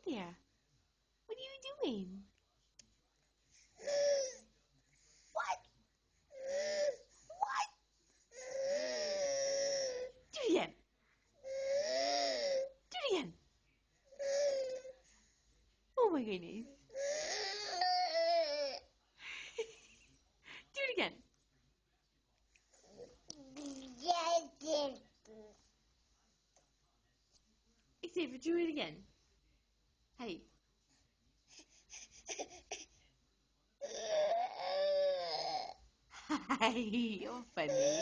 there. What are you doing? What? What? Do it again. Do it again. Oh my goodness. Do it again. Xavier, do it again. Hey. Hi, you're funny.